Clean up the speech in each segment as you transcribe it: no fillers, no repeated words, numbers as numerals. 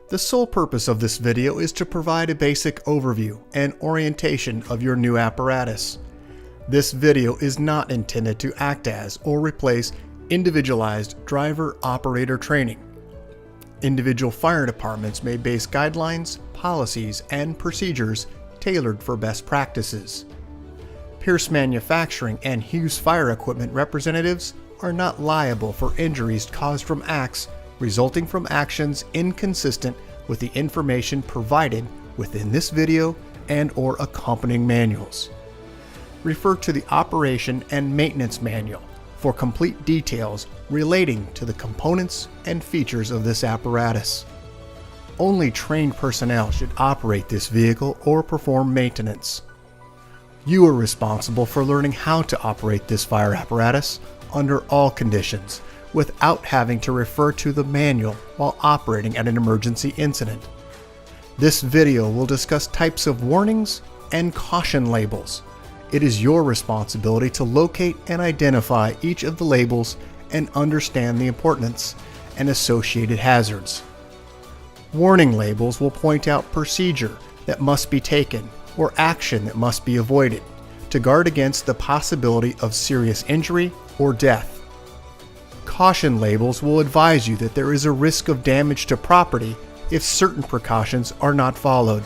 The sole purpose of this video is to provide a basic overview and orientation of your new apparatus. This video is not intended to act as or replace individualized driver-operator training. Individual fire departments may base guidelines, policies, and procedures tailored for best practices. Pierce Manufacturing and Hughes Fire Equipment representatives are not liable for injuries caused from acts resulting from actions inconsistent with the information provided within this video and/or accompanying manuals. Refer to the Operation and Maintenance Manual for complete details relating to the components and features of this apparatus. Only trained personnel should operate this vehicle or perform maintenance. You are responsible for learning how to operate this fire apparatus under all conditions without having to refer to the manual while operating at an emergency incident. This video will discuss types of warnings and caution labels. It is your responsibility to locate and identify each of the labels and understand the importance and associated hazards. Warning labels will point out procedure that must be taken or action that must be avoided to guard against the possibility of serious injury or death. Caution labels will advise you that there is a risk of damage to property if certain precautions are not followed.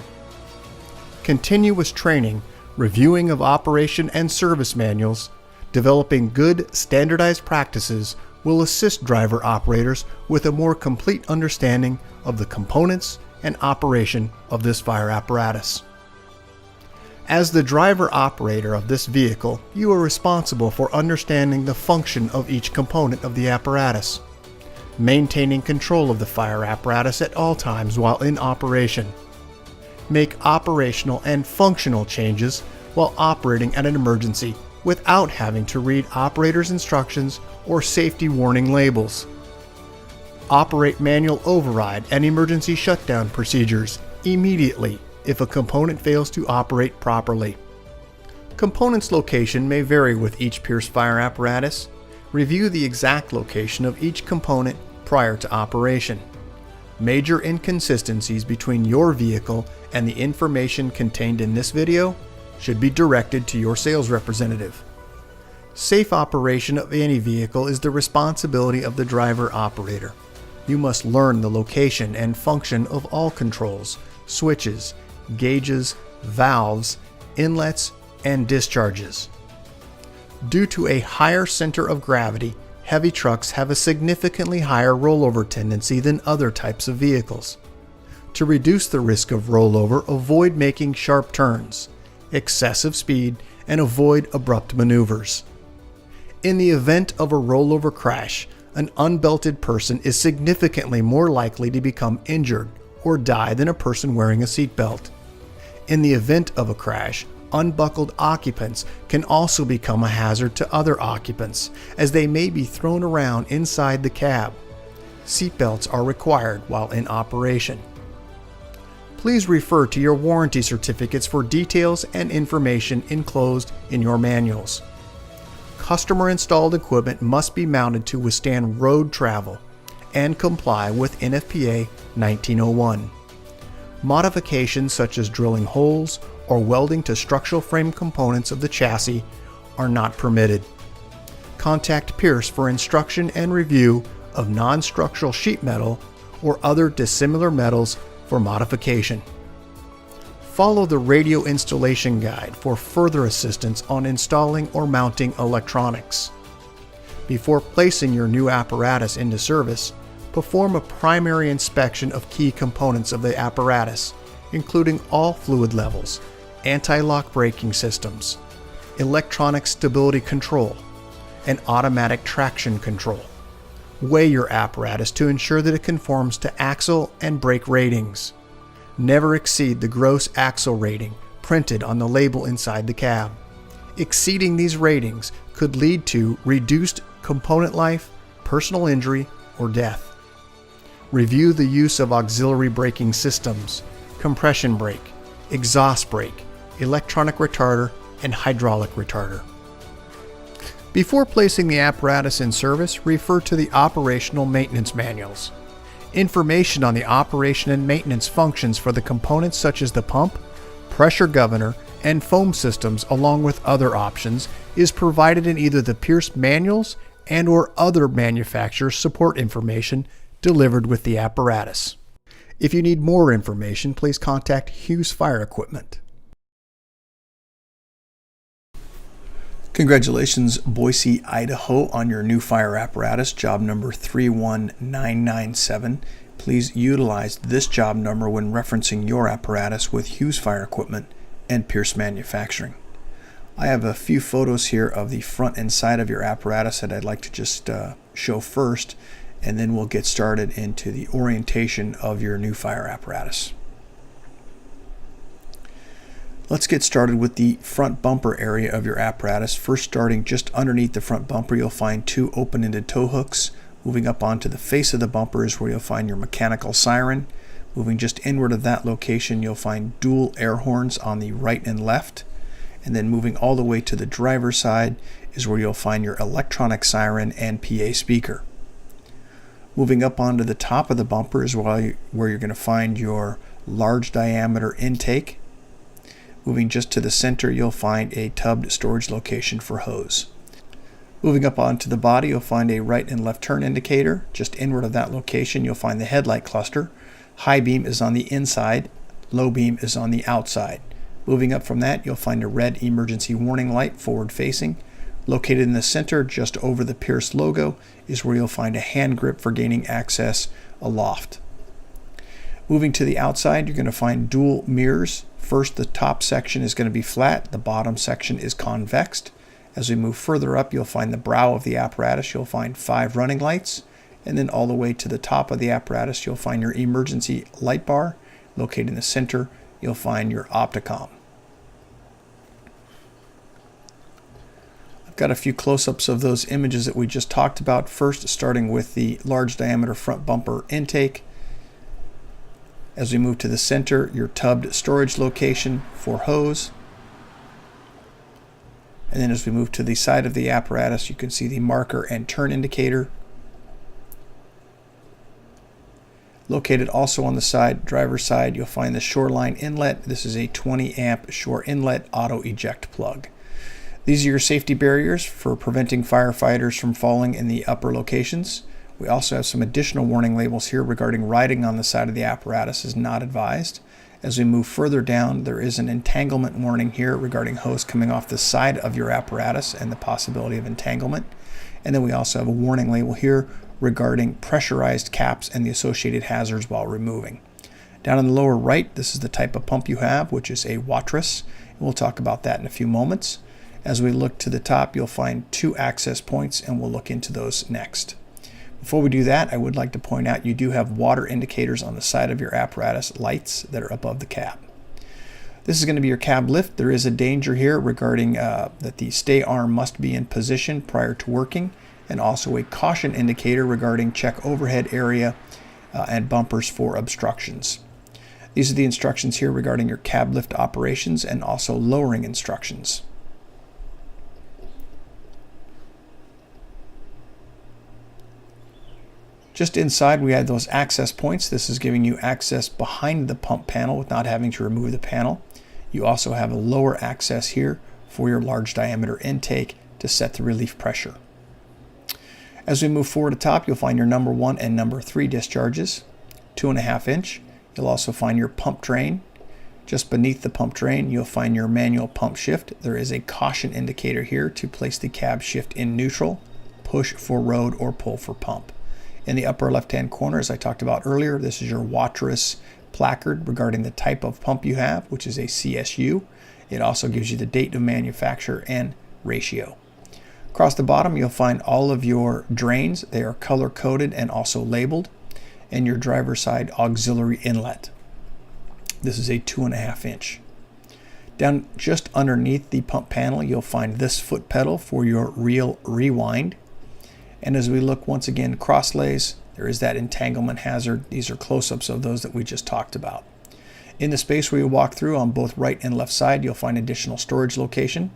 Continuous training, reviewing of operation and service manuals, developing good standardized practices will assist driver operators with a more complete understanding of the components and operation of this fire apparatus. As the driver operator of this vehicle, you are responsible for understanding the function of each component of the apparatus, maintaining control of the fire apparatus at all times while in operation. Make operational and functional changes while operating at an emergency without having to read operator's instructions or safety warning labels. Operate manual override and emergency shutdown procedures immediately if a component fails to operate properly. Components location may vary with each Pierce fire apparatus. Review the exact location of each component prior to operation. Major inconsistencies between your vehicle and the information contained in this video should be directed to your sales representative. Safe operation of any vehicle is the responsibility of the driver operator. You must learn the location and function of all controls, switches, gauges, valves, inlets, and discharges. Due to a higher center of gravity, heavy trucks have a significantly higher rollover tendency than other types of vehicles. To reduce the risk of rollover, avoid making sharp turns, excessive speed, and avoid abrupt maneuvers. In the event of a rollover crash, an unbelted person is significantly more likely to become injured or die than a person wearing a seatbelt. In the event of a crash, unbuckled occupants can also become a hazard to other occupants, as they may be thrown around inside the cab. Seatbelts are required while in operation. Please refer to your warranty certificates for details and information enclosed in your manuals. Customer-installed equipment must be mounted to withstand road travel and comply with NFPA 1901. Modifications such as drilling holes or welding to structural frame components of the chassis are not permitted. Contact Pierce for instruction and review of non-structural sheet metal or other dissimilar metals for modification. Follow the radio installation guide for further assistance on installing or mounting electronics. Before placing your new apparatus into service, perform a primary inspection of key components of the apparatus, including all fluid levels, anti-lock braking systems, electronic stability control, and automatic traction control. Weigh your apparatus to ensure that it conforms to axle and brake ratings. Never exceed the gross axle rating printed on the label inside the cab. Exceeding these ratings could lead to reduced component life, personal injury, or death. Review the use of auxiliary braking systems, compression brake, exhaust brake, electronic retarder, and hydraulic retarder. Before placing the apparatus in service, refer to the operational maintenance manuals. Information on the operation and maintenance functions for the components such as the pump, pressure governor, and foam systems, along with other options, is provided in either the Pierce manuals and/or other manufacturer support information delivered with the apparatus. If you need more information, please contact Hughes Fire Equipment. Congratulations, Boise, Idaho, on your new fire apparatus, job number 31997. Please utilize this job number when referencing your apparatus with Hughes Fire Equipment and Pierce Manufacturing. I have a few photos here of the front and side of your apparatus that I'd like to just show first, and then we'll get started into the orientation of your new fire apparatus. Let's get started with the front bumper area of your apparatus. First, starting just underneath the front bumper, you'll find two open-ended tow hooks. Moving up onto the face of the bumper is where you'll find your mechanical siren. Moving just inward of that location, you'll find dual air horns on the right and left. And then moving all the way to the driver's side is where you'll find your electronic siren and PA speaker. Moving up onto the top of the bumper is where you're going to find your large diameter intake. Moving just to the center, you'll find a tubbed storage location for hose. Moving up onto the body, you'll find a right and left turn indicator. Just inward of that location, you'll find the headlight cluster. High beam is on the inside, low beam is on the outside. Moving up from that, you'll find a red emergency warning light forward facing. Located in the center, just over the Pierce logo, is where you'll find a hand grip for gaining access aloft. Moving to the outside, you're going to find dual mirrors. First, the top section is going to be flat, the bottom section is convexed. As we move further up, you'll find the brow of the apparatus, you'll find 5 running lights, and then all the way to the top of the apparatus, you'll find your emergency light bar. Located in the center, you'll find your opticom. I've got a few close-ups of those images that we just talked about. First, starting with the large diameter front bumper intake. As we move to the center, your tubbed storage location for hose. And then as we move to the side of the apparatus, you can see the marker and turn indicator. Located also on the side, driver's side, you'll find the shoreline inlet. This is a 20 amp shore inlet auto eject plug. These are your safety barriers for preventing firefighters from falling in the upper locations. We also have some additional warning labels here regarding riding on the side of the apparatus is not advised. As we move further down, there is an entanglement warning here regarding hose coming off the side of your apparatus and the possibility of entanglement. And then we also have a warning label here regarding pressurized caps and the associated hazards while removing. Down in the lower right, this is the type of pump you have, which is a Watrous. And we'll talk about that in a few moments. As we look to the top, you'll find 2 access points, and we'll look into those next. Before we do that, I would like to point out you do have water indicators on the side of your apparatus, lights that are above the cab. This is going to be your cab lift. There is a danger here regarding that the stay arm must be in position prior to working, and also a caution indicator regarding check overhead area and bumpers for obstructions. These are the instructions here regarding your cab lift operations and also lowering instructions. Just inside, we had those access points. This is giving you access behind the pump panel with not having to remove the panel. You also have a lower access here for your large diameter intake to set the relief pressure. As we move forward to top, you'll find your number 1 and number 3 discharges, 2.5 inch. You'll also find your pump drain. Just beneath the pump drain, you'll find your manual pump shift. There is a caution indicator here to place the cab shift in neutral, push for road, or pull for pump. In the upper left-hand corner, as I talked about earlier, this is your Watrous placard regarding the type of pump you have, which is a CSU. It also gives you the date of manufacture and ratio. Across the bottom, you'll find all of your drains. They are color-coded and also labeled, and your driver's side auxiliary inlet. This is a 2.5 inch. Down just underneath the pump panel, you'll find this foot pedal for your reel rewind. And as we look once again cross lays, there is that entanglement hazard. These are close-ups of those that we just talked about. In the space where you walk through on both right and left side, you'll find additional storage location.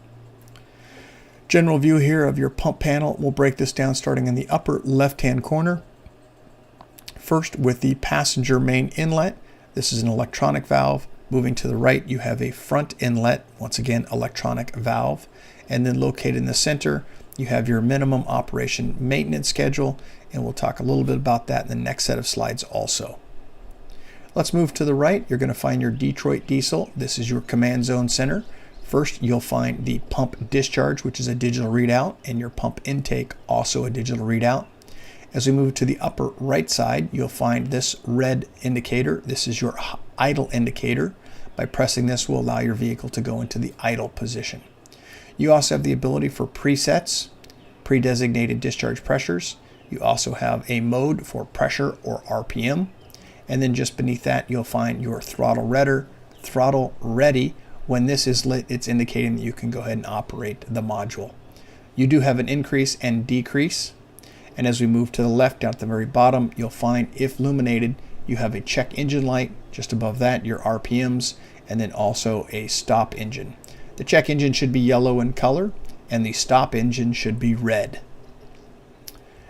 General view here of your pump panel. We'll break this down starting in the upper left-hand corner. First, with the passenger main inlet, this is an electronic valve. Moving to the right, you have a front inlet, once again, electronic valve. And then located in the center, you have your minimum operation maintenance schedule, and we'll talk a little bit about that in the next set of slides also. Let's move to the right. You're going to find your Detroit diesel. This is your command zone center. First, you'll find the pump discharge, which is a digital readout, and your pump intake, also a digital readout. As we move to the upper right side, you'll find this red indicator. This is your idle indicator. By pressing this will allow your vehicle to go into the idle position. You also have the ability for presets, pre-designated discharge pressures. You also have a mode for pressure or RPM. And then just beneath that, you'll find your throttle ready. When this is lit, it's indicating that you can go ahead and operate the module. You do have an increase and decrease. And as we move to the left down at the very bottom, you'll find if illuminated, you have a check engine light. Just above that, your RPMs, and then also a stop engine. The check engine should be yellow in color, and the stop engine should be red.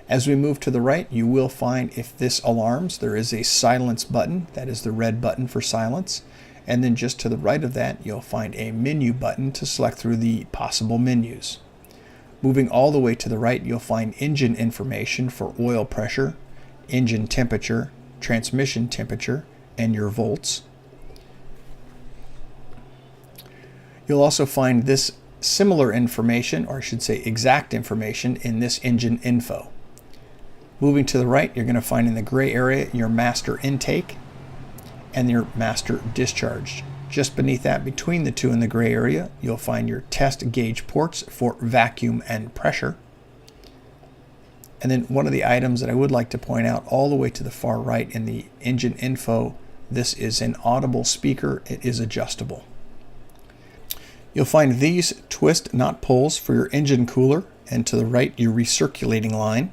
As we move to the right, you will find if this alarms, there is a silence button. That is the red button for silence. And then just to the right of that, you'll find a menu button to select through the possible menus. Moving all the way to the right, you'll find engine information for oil pressure, engine temperature, transmission temperature, and your volts. You'll also find this similar information, or I should say exact information, in this engine info. Moving to the right, you're going to find in the gray area your master intake and your master discharge. Just beneath that, between the two in the gray area, you'll find your test gauge ports for vacuum and pressure. And then one of the items that I would like to point out all the way to the far right in the engine info, this is an audible speaker. It is adjustable. You'll find these twist, not pulls, for your engine cooler, and to the right, your recirculating line.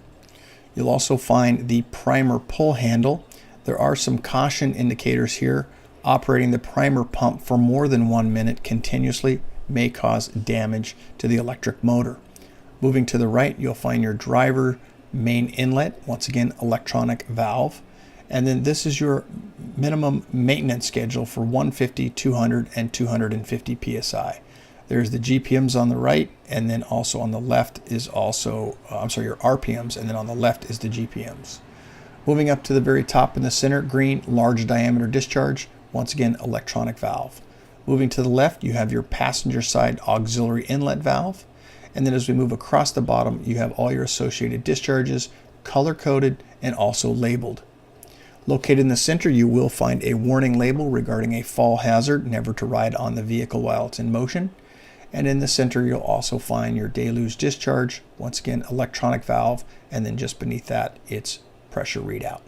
You'll also find the primer pull handle. There are some caution indicators here. Operating the primer pump for more than 1 minute continuously may cause damage to the electric motor. Moving to the right, you'll find your driver main inlet, once again, electronic valve. And then this is your minimum maintenance schedule for 150, 200, and 250 PSI. There's the GPMs on the right, and then also on the left is also, your RPMs, and then on the left is the GPMs. Moving up to the very top in the center, green, large diameter discharge, once again, electronic valve. Moving to the left, you have your passenger side auxiliary inlet valve. And then as we move across the bottom, you have all your associated discharges, color-coded and also labeled. Located in the center, you will find a warning label regarding a fall hazard, never to ride on the vehicle while it's in motion. And in the center, you'll also find your deluge discharge, once again, electronic valve, and then just beneath that, it's pressure readout.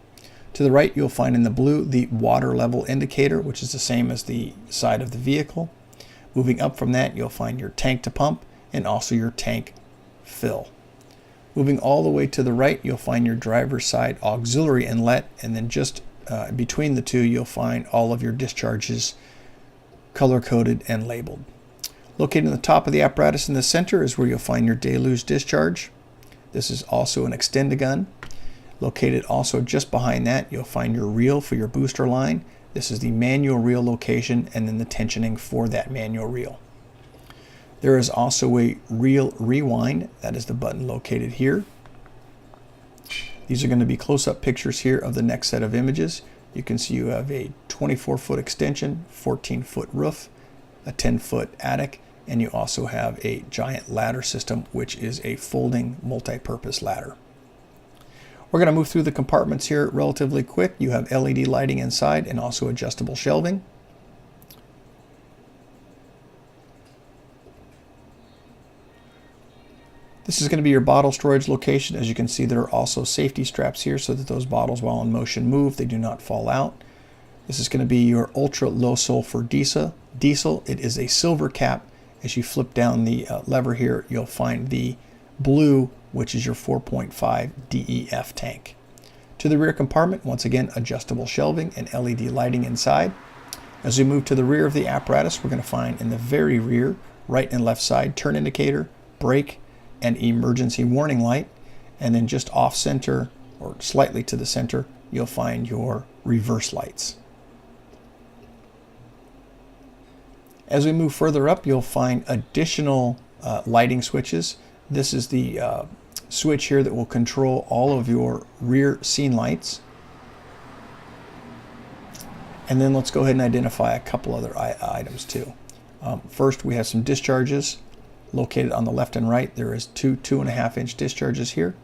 To the right, you'll find in the blue the water level indicator, which is the same as the side of the vehicle. Moving up from that, you'll find your tank to pump and also your tank fill. Moving all the way to the right, you'll find your driver's side auxiliary inlet, and then just between the two, you'll find all of your discharges color-coded and labeled. Located in the top of the apparatus in the center is where you'll find your deluge discharge. This is also an extend-a-gun. Located also just behind that, you'll find your reel for your booster line. This is the manual reel location, and then the tensioning for that manual reel. There is also a reel rewind. That is the button located here. These are going to be close-up pictures here of the next set of images. You can see you have a 24-foot extension, 14-foot roof, a 10-foot attic, and you also have a giant ladder system, which is a folding multi-purpose ladder. We're going to move through the compartments here relatively quick. You have LED lighting inside and also adjustable shelving. This is going to be your bottle storage location. As you can see, there are also safety straps here so that those bottles, while in motion, move. They do not fall out. This is going to be your ultra low sulfur diesel. It is a silver cap. As you flip down the lever here, you'll find the blue, which is your 4.5 DEF tank. To the rear compartment, once again, adjustable shelving and LED lighting inside. As we move to the rear of the apparatus, we're going to find in the very rear, right and left side, turn indicator, brake, and emergency warning light. And then just off center, or slightly to the center, you'll find your reverse lights. As we move further up, you'll find additional lighting switches. This is the switch here that will control all of your rear scene lights. And then let's go ahead and identify a couple other items too. First, we have some discharges located on the left and right. There is two 2.5-inch discharges here.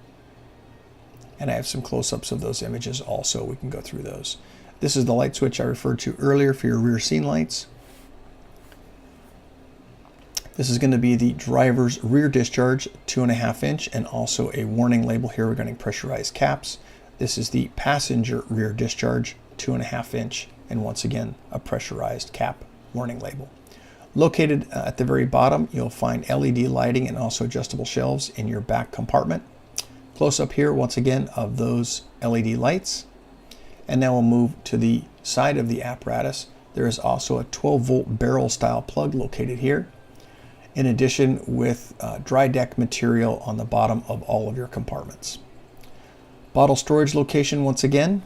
And I have some close-ups of those images also. We can go through those. This is the light switch I referred to earlier for your rear scene lights. This is going to be the driver's rear discharge, 2.5-inch, and also a warning label here regarding pressurized caps. This is the passenger rear discharge, 2.5-inch, and once again, a pressurized cap warning label. Located at the very bottom, you'll find LED lighting and also adjustable shelves in your back compartment. Close up here, once again, of those LED lights. And now we'll move to the side of the apparatus. There is also a 12-volt barrel style plug located here, in addition with dry deck material on the bottom of all of your compartments. Bottle storage location once again.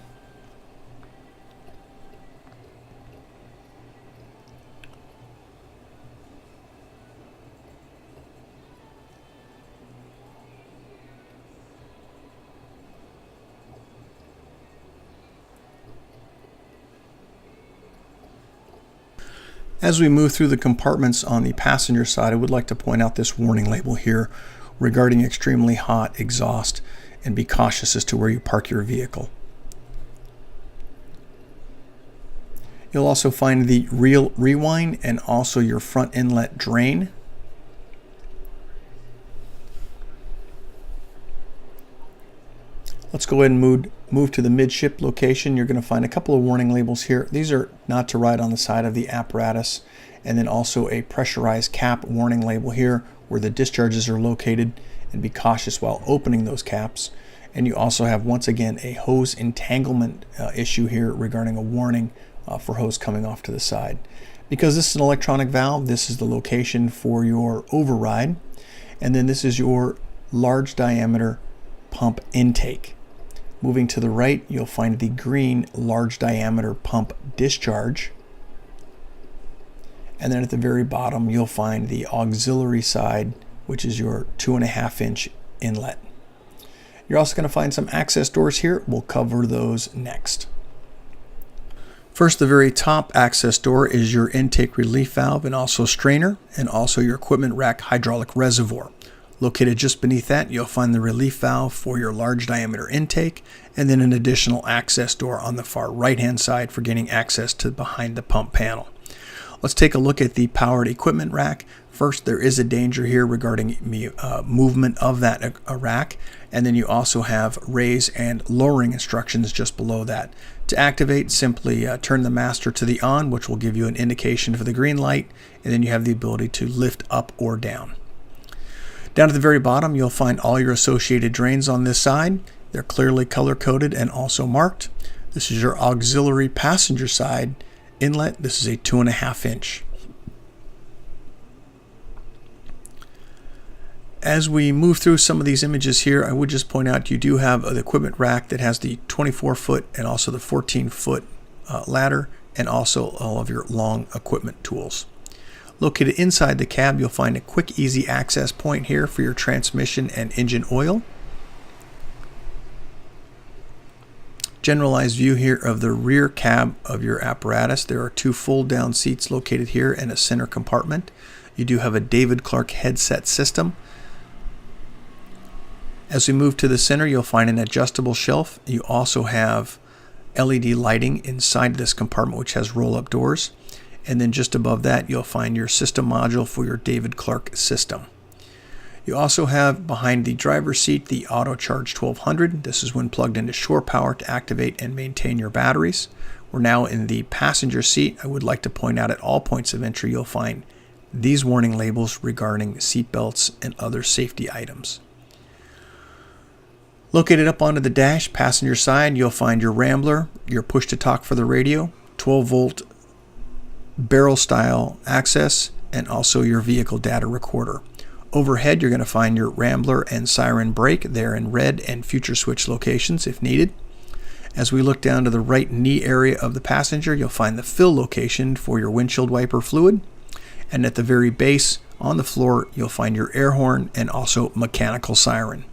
As we move through the compartments on the passenger side, I would like to point out this warning label here regarding extremely hot exhaust, and be cautious as to where you park your vehicle. You'll also find the reel rewind and also your front inlet drain. Let's go ahead and move to the midship location. You're going to find a couple of warning labels here. These are not to ride on the side of the apparatus, and then also a pressurized cap warning label here where the discharges are located, and be cautious while opening those caps. And you also have, once again, a hose entanglement issue here regarding a warning for hose coming off to the side. Because this is an electronic valve, this is the location for your override, and then this is your large diameter pump intake. Moving to the right, you'll find the green large diameter pump discharge. And then at the very bottom, you'll find the auxiliary side, which is your 2.5-inch inlet. You're also going to find some access doors here. We'll cover those next. First, the very top access door is your intake relief valve and also strainer, and also your equipment rack hydraulic reservoir. Located just beneath that, you'll find the relief valve for your large diameter intake, and then an additional access door on the far right-hand side for getting access to behind the pump panel. Let's take a look at the powered equipment rack. First, there is a danger here regarding movement of that rack, and then you also have raise and lowering instructions just below that. To activate, simply turn the master to the on, which will give you an indication for the green light, and then you have the ability to lift up or down. Down at the very bottom, you'll find all your associated drains on this side. They're clearly color-coded and also marked. This is your auxiliary passenger side inlet. This is a 2.5-inch. As we move through some of these images here, I would just point out you do have an equipment rack that has the 24-foot and also the 14-foot ladder, and also all of your long equipment tools. Located inside the cab, you'll find a quick, easy access point here for your transmission and engine oil. Generalized view here of the rear cab of your apparatus. There are two fold-down seats located here and a center compartment. You do have a David Clark headset system. As we move to the center, you'll find an adjustable shelf. You also have LED lighting inside this compartment, which has roll-up doors. And then just above that, you'll find your system module for your David Clark system. You also have behind the driver's seat the Auto Charge 1200. This is when plugged into shore power to activate and maintain your batteries. We're now in the passenger seat. I would like to point out at all points of entry, you'll find these warning labels regarding seat belts and other safety items. Located up onto the dash, passenger side, you'll find your Rambler, your push-to-talk for the radio, 12-volt barrel style access, and also your vehicle data recorder. Overhead, you're going to find your Rambler and siren brake. They're in red and future switch locations if needed. As we look down to the right knee area of the passenger, you'll find the fill location for your windshield wiper fluid. And at the very base on the floor, you'll find your air horn and also mechanical siren.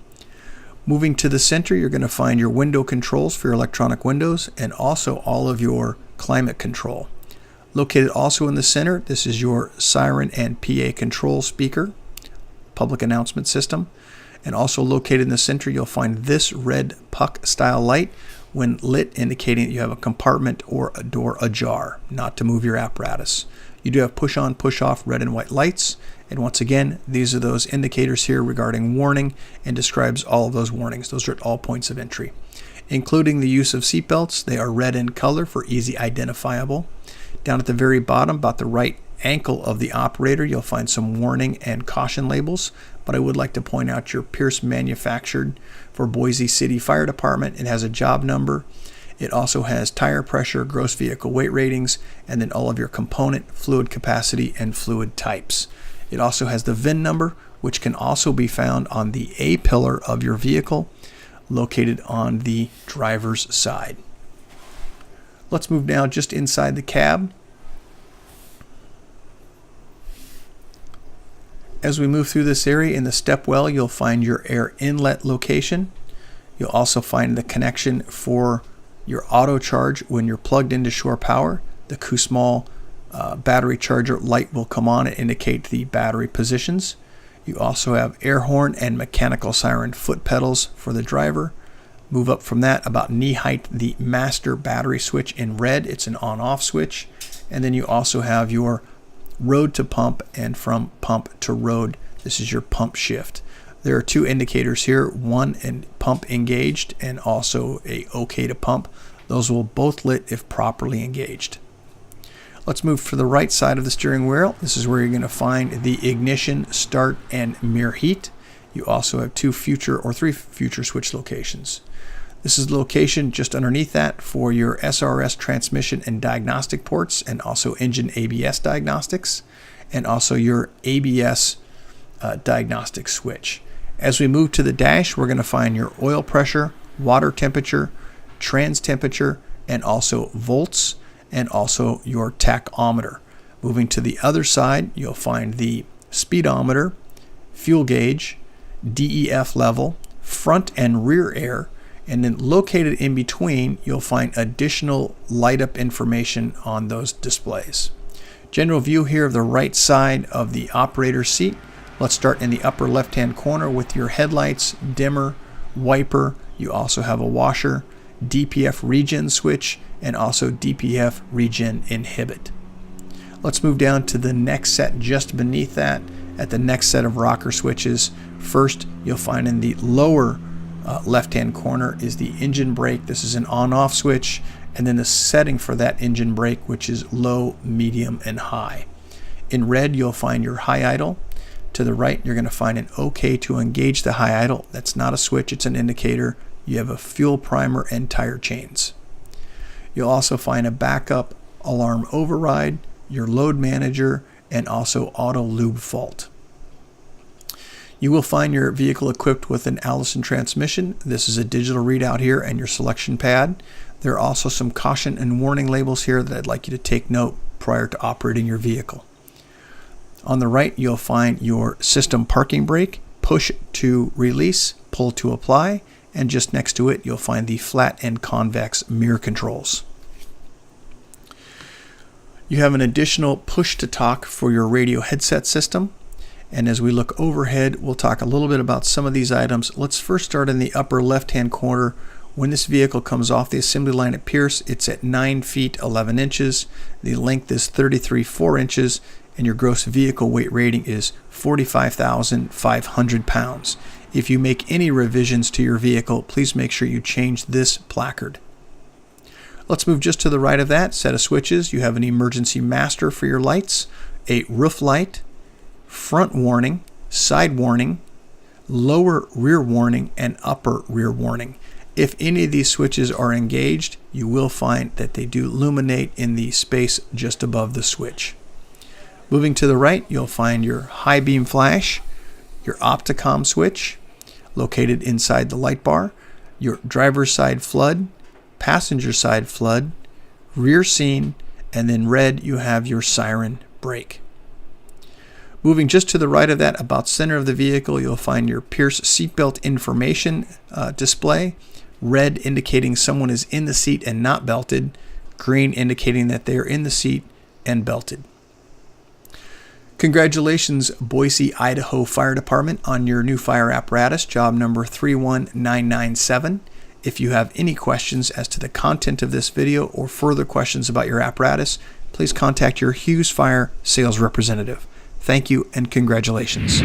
Moving to the center, you're going to find your window controls for your electronic windows and also all of your climate control. Located also in the center, this is your siren and PA control speaker, public announcement system. And also located in the center, you'll find this red puck style light when lit, indicating that you have a compartment or a door ajar, not to move your apparatus. You do have push on, push off red and white lights. And once again, these are those indicators here regarding warning and describes all of those warnings. Those are at all points of entry. Including the use of seatbelts, they are red in color for easy identifiable. Down at the very bottom, about the right ankle of the operator, you'll find some warning and caution labels. But I would like to point out your Pierce manufactured for Boise City Fire Department. It has a job number. It also has tire pressure, gross vehicle weight ratings, and then all of your component, fluid capacity, and fluid types. It also has the VIN number, which can also be found on the A pillar of your vehicle, located on the driver's side. Let's move now just inside the cab. As we move through this area in the step well, you'll find your air inlet location. You'll also find the connection for your auto charge when you're plugged into shore power. The Q-Small battery charger light will come on and indicate the battery positions. You also have air horn and mechanical siren foot pedals for the driver. Move up from that about knee height, the master battery switch in red. It's an on-off switch. And then you also have your road to pump and from pump to road. This is your pump shift. There are two indicators here, one in pump engaged and also a OK to pump. Those will both lit if properly engaged. Let's move to the right side of the steering wheel. This is where you're going to find the ignition, start, and mirror heat. You also have three future switch locations. This is the location just underneath that for your SRS transmission and diagnostic ports, and also engine ABS diagnostics, and also your ABS diagnostic switch. As we move to the dash, we're going to find your oil pressure, water temperature, trans temperature, and also volts, and also your tachometer. Moving to the other side, you'll find the speedometer, fuel gauge, DEF level, front and rear air, and then located in between, you'll find additional light up information on those displays. General view here of the right side of the operator's seat. Let's start in the upper left-hand corner with your headlights, dimmer, wiper. You also have a washer, DPF regen switch, and also DPF regen inhibit. Let's move down to the next set just beneath that. At the next set of rocker switches, first you'll find in the lower left-hand corner is the engine brake. This is an on-off switch, and then the setting for that engine brake, which is low, medium, and high. In red, you'll find your high idle. To the right, you're going to find an OK to engage the high idle. That's not a switch, it's an indicator. You have a fuel primer and tire chains. You'll also find a backup alarm override, your load manager, and also auto lube fault. You will find your vehicle equipped with an Allison transmission. This is a digital readout here and your selection pad. There are also some caution and warning labels here that I'd like you to take note prior to operating your vehicle. On the right, you'll find your system parking brake, push to release, pull to apply, and just next to it, you'll find the flat and convex mirror controls. You have an additional push to talk for your radio headset system. And as we look overhead, we'll talk a little bit about some of these items. Let's first start in the upper left-hand corner. When this vehicle comes off the assembly line at Pierce, it's at 9 feet 11 inches. The length is 33.4 inches, and your gross vehicle weight rating is 45,500 pounds. If you make any revisions to your vehicle, please make sure you change this placard. Let's move just to the right of that set of switches. You have an emergency master for your lights, a roof light, front warning, side warning, lower rear warning, and upper rear warning. If any of these switches are engaged, you will find that they do illuminate in the space just above the switch. Moving to the right, you'll find your high beam flash, your Opticom switch located inside the light bar, your driver's side flood, passenger side flood, rear scene, and then red you have your siren brake. Moving just to the right of that, about center of the vehicle, you'll find your Pierce seatbelt information display. Red indicating someone is in the seat and not belted. Green indicating that they are in the seat and belted. Congratulations, Boise, Idaho Fire Department, on your new fire apparatus, job number 31997. If you have any questions as to the content of this video or further questions about your apparatus, please contact your Hughes Fire sales representative. Thank you and congratulations.